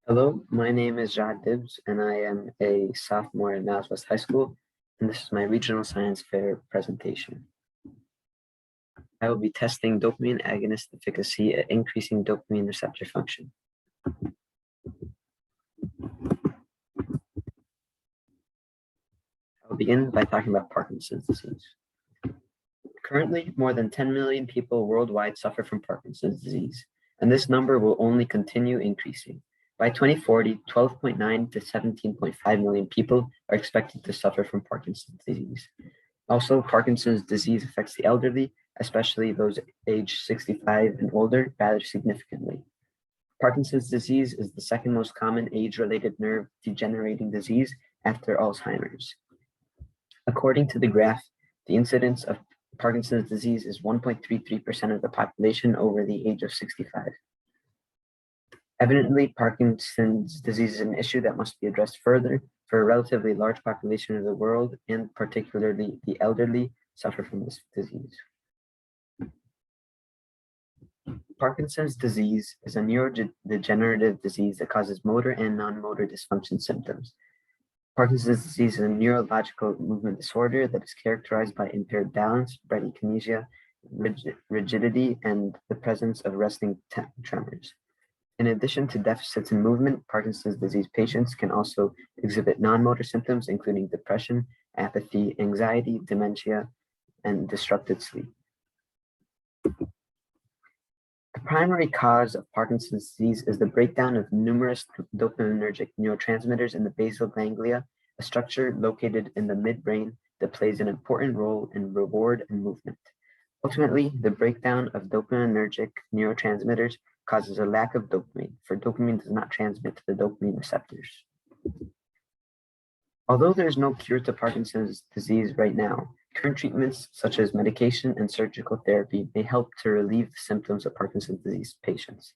Hello, my name is Dibs, and I am a sophomore at Mouse West High School, and this is my Regional Science Fair presentation. I will be testing dopamine agonist efficacy at increasing dopamine receptor function. I'll begin by talking about Parkinson's disease. Currently, more than 10 million people worldwide suffer from Parkinson's disease, and this number will only continue increasing. By 2040, 12.9 to 17.5 million people are expected to suffer from Parkinson's disease. Also, Parkinson's disease affects the elderly, especially those aged 65 and older, rather significantly. Parkinson's disease is the second most common age-related nerve degenerating disease after Alzheimer's. According to the graph, the incidence of Parkinson's disease is 1.33% of the population over the age of 65. Evidently, Parkinson's disease is an issue that must be addressed further, for a relatively large population of the world, and particularly the elderly, suffer from this disease. Parkinson's disease is a neurodegenerative disease that causes motor and non-motor dysfunction symptoms. Parkinson's disease is a neurological movement disorder that is characterized by impaired balance, bradykinesia, rigidity, and the presence of resting tremors. In addition to deficits in movement, Parkinson's disease patients can also exhibit non-motor symptoms, including depression, apathy, anxiety, dementia, and disrupted sleep. The primary cause of Parkinson's disease is the breakdown of numerous dopaminergic neurotransmitters in the basal ganglia, a structure located in the midbrain that plays an important role in reward and movement. Ultimately, the breakdown of dopaminergic neurotransmitters causes a lack of dopamine, for dopamine does not transmit to the dopamine receptors. Although there is no cure to Parkinson's disease right now, current treatments such as medication and surgical therapy may help to relieve the symptoms of Parkinson's disease patients.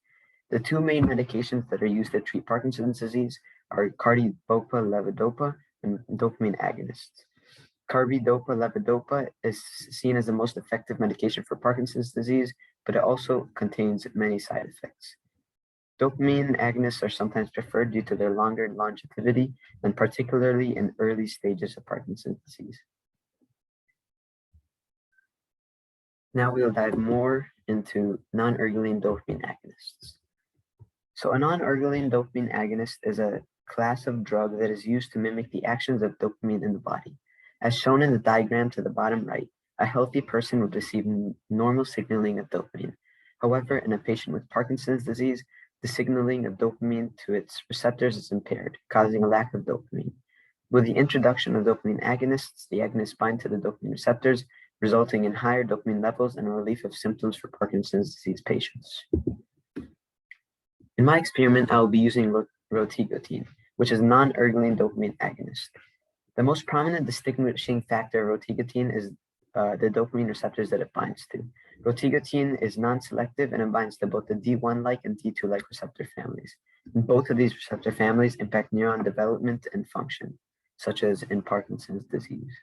The two main medications that are used to treat Parkinson's disease are carbidopa-levodopa and dopamine agonists. Carbidopa-levodopa is seen as the most effective medication for Parkinson's disease, but it also contains many side effects. Dopamine agonists are sometimes preferred due to their longer longevity, and particularly in early stages of Parkinson's disease. Now we'll dive more into non-ergoline dopamine agonists. So a non-ergoline dopamine agonist is a class of drug that is used to mimic the actions of dopamine in the body. As shown in the diagram to the bottom right, a healthy person would receive normal signaling of dopamine. However, in a patient with Parkinson's disease, the signaling of dopamine to its receptors is impaired, causing a lack of dopamine. With the introduction of dopamine agonists, the agonists bind to the dopamine receptors, resulting in higher dopamine levels and a relief of symptoms for Parkinson's disease patients. In my experiment, I will be using rotigotine, which is a non-ergoline dopamine agonist. The most prominent distinguishing factor of rotigotine is the dopamine receptors that it binds to. Rotigotine is non-selective and it binds to both the D1-like and D2-like receptor families. And both of these receptor families impact neuron development and function, such as in Parkinson's disease.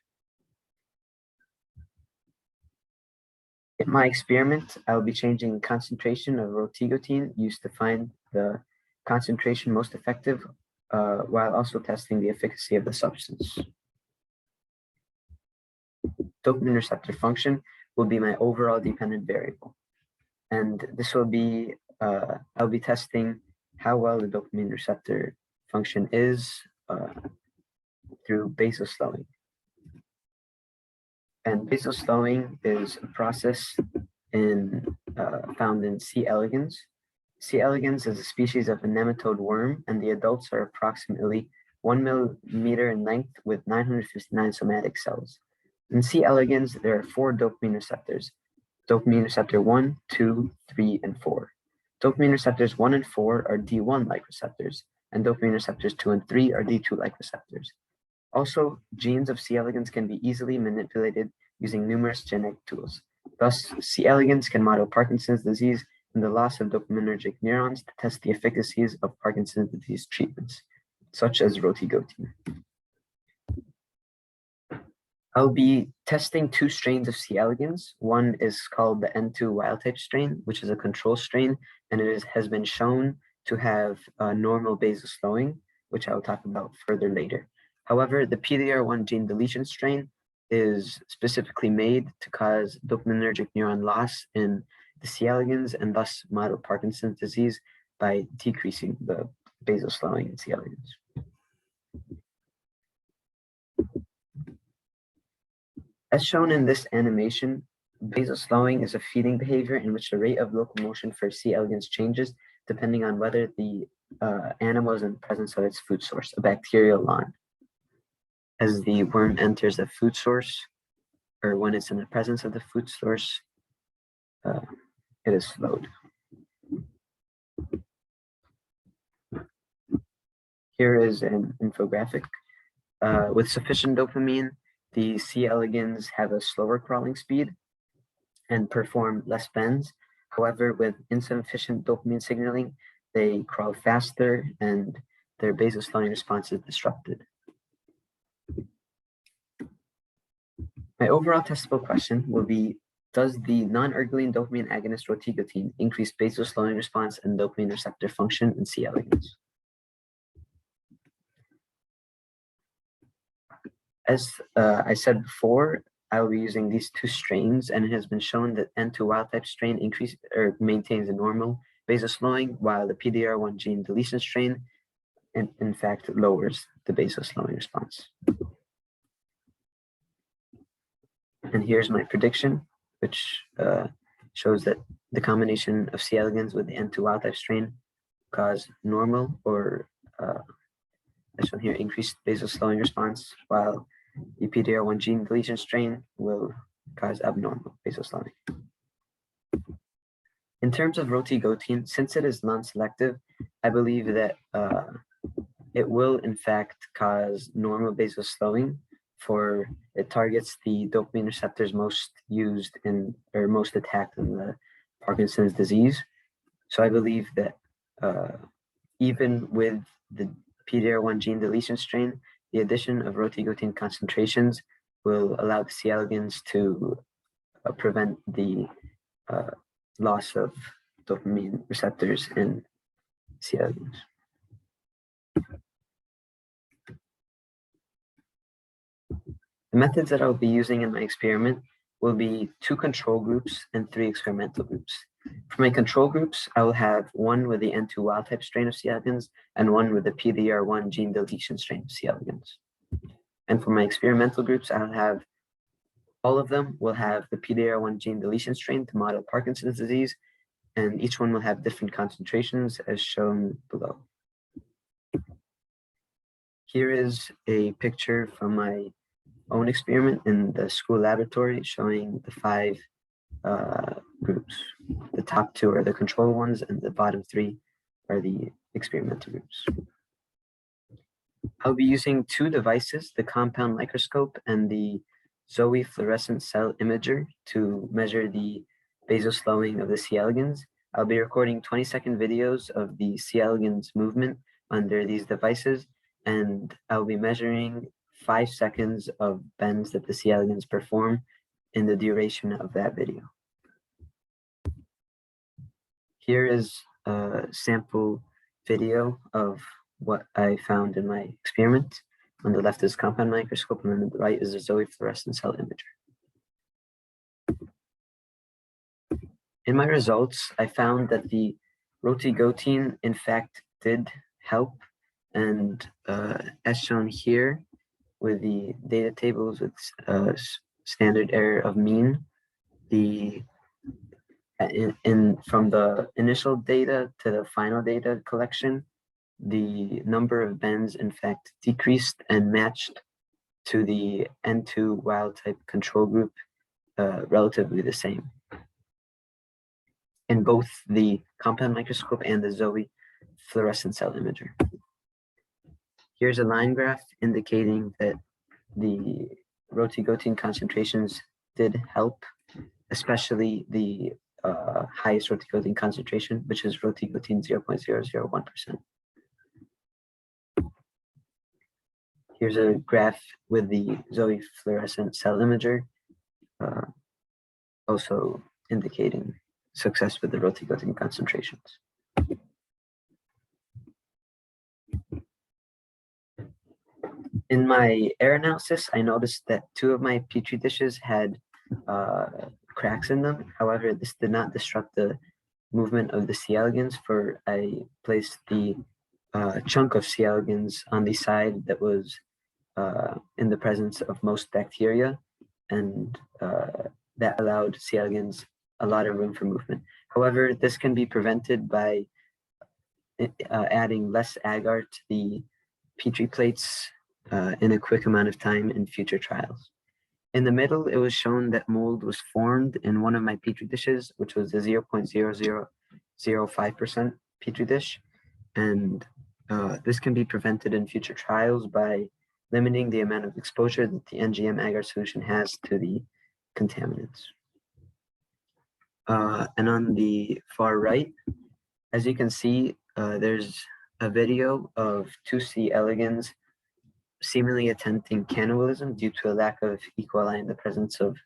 In my experiment, I will be changing the concentration of rotigotine used to find the concentration most effective while also testing the efficacy of the substance. Dopamine receptor function will be my overall dependent variable. And this will be, I'll be testing how well the dopamine receptor function is through basal slowing. And basal slowing is a process found in C. elegans. C. elegans is a species of a nematode worm, and the adults are approximately 1 millimeter in length with 959 somatic cells. In C. elegans, there are 4 dopamine receptors: dopamine receptor 1, 2, 3, and 4. Dopamine receptors 1 and 4 are D1-like receptors, and dopamine receptors 2 and 3 are D2-like receptors. Also, genes of C. elegans can be easily manipulated using numerous genetic tools. Thus, C. elegans can model Parkinson's disease and the loss of dopaminergic neurons to test the efficacies of Parkinson's disease treatments, such as rotigotine. I'll be testing 2 strains of C. elegans. One is called the N2 wild-type strain, which is a control strain, and it has been shown to have normal basal slowing, which I will talk about further later. However, the PDR1 gene deletion strain is specifically made to cause dopaminergic neuron loss in the C. elegans and thus model Parkinson's disease by decreasing the basal slowing in C. elegans. As shown in this animation, basal slowing is a feeding behavior in which the rate of locomotion for C. elegans changes depending on whether the animal is in the presence of its food source, a bacterial lawn. As the worm enters the food source, or when it's in the presence of the food source, it is slowed. Here is an infographic. With sufficient dopamine, the C. elegans have a slower crawling speed and perform less bends. However, with insufficient dopamine signaling, they crawl faster and their basal slowing response is disrupted. My overall testable question will be, does the non-ergoline dopamine agonist rotigotine increase basal slowing response and dopamine receptor function in C. elegans? As I said before, I will be using these two strains, and it has been shown that N2 wild type strain increases or maintains a normal basal slowing, while the PDR1 gene deletion strain, in fact, lowers the basal slowing response. And here's my prediction, which shows that the combination of C. elegans with the N2 wild type strain cause normal or, as shown here, increased basal slowing response, while the PDR1 gene deletion strain will cause abnormal basal slowing. In terms of rotigotine, since it is non-selective, I believe that it will in fact cause normal basal slowing, for it targets the dopamine receptors most used in or most attacked in the Parkinson's disease. So I believe that even with the PDR1 gene deletion strain, the addition of rotigotine concentrations will allow the C. elegans to prevent the loss of dopamine receptors in C. elegans. The methods that I'll be using in my experiment will be 2 control groups and 3 experimental groups. For my control groups, I will have one with the N2 wild type strain of C. elegans and one with the PDR1 gene deletion strain of C. elegans. And for my experimental groups, I'll have all of them will have the PDR1 gene deletion strain to model Parkinson's disease, and each one will have different concentrations as shown below. Here is a picture from my own experiment in the school laboratory showing the 5 groups. The top 2 are the control ones and the bottom 3 are the experimental groups. I'll be using 2 devices, the compound microscope and the Zoe fluorescent cell imager, to measure the basal slowing of the C. elegans. I'll be recording 20-second videos of the C. elegans movement under these devices, and I'll be measuring 5 seconds of bends that the C. elegans perform in the duration of that video. Here is a sample video of what I found in my experiment. On the left is compound microscope, and on the right is the Zoe fluorescent cell imager. In my results, I found that the rotigotine, in fact, did help, and as shown here, with the data tables with standard error of mean, from the initial data to the final data collection, the number of bends in fact decreased and matched to the N2 wild type control group relatively the same in both the compound microscope and the Zoe fluorescent cell imager. Here's a line graph indicating that the rotigotine concentrations did help, especially the highest rotigotine concentration, which is rotigotine 0.001%. Here's a graph with the Zoe fluorescent cell imager, also indicating success with the rotigotine concentrations. In my air analysis, I noticed that 2 of my Petri dishes had cracks in them. However, this did not disrupt the movement of the C. elegans, for I placed the chunk of C. elegans on the side that was in the presence of most bacteria, and that allowed C. elegans a lot of room for movement. However, this can be prevented by adding less agar to the Petri plates in a quick amount of time in future trials. In the middle, it was shown that mold was formed in one of my Petri dishes, which was a 0.0005% Petri dish. And this can be prevented in future trials by limiting the amount of exposure that the NGM agar solution has to the contaminants. And on the far right, as you can see, there's a video of 2 C. elegans seemingly attempting cannibalism due to a lack of E. coli in the presence of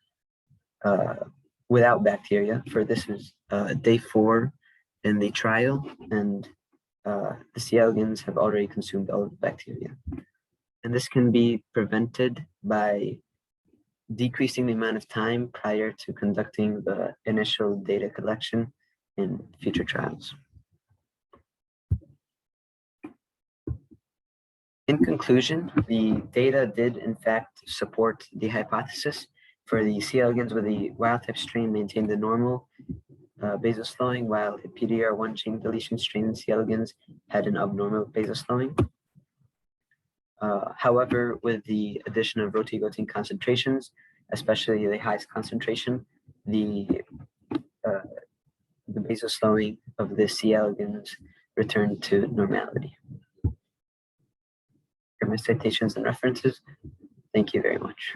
without bacteria. For this is day 4 in the trial, and the C. elegans have already consumed all of the bacteria. And this can be prevented by decreasing the amount of time prior to conducting the initial data collection in future trials. In conclusion, the data did in fact support the hypothesis. For the C. elegans with the wild-type strain maintained the normal basal slowing, while the PDR1 gene deletion strain in C. elegans had an abnormal basal slowing. However, with the addition of rotigotine concentrations, especially the highest concentration, the basal slowing of the C. elegans returned to normality. For my citations and references, thank you very much.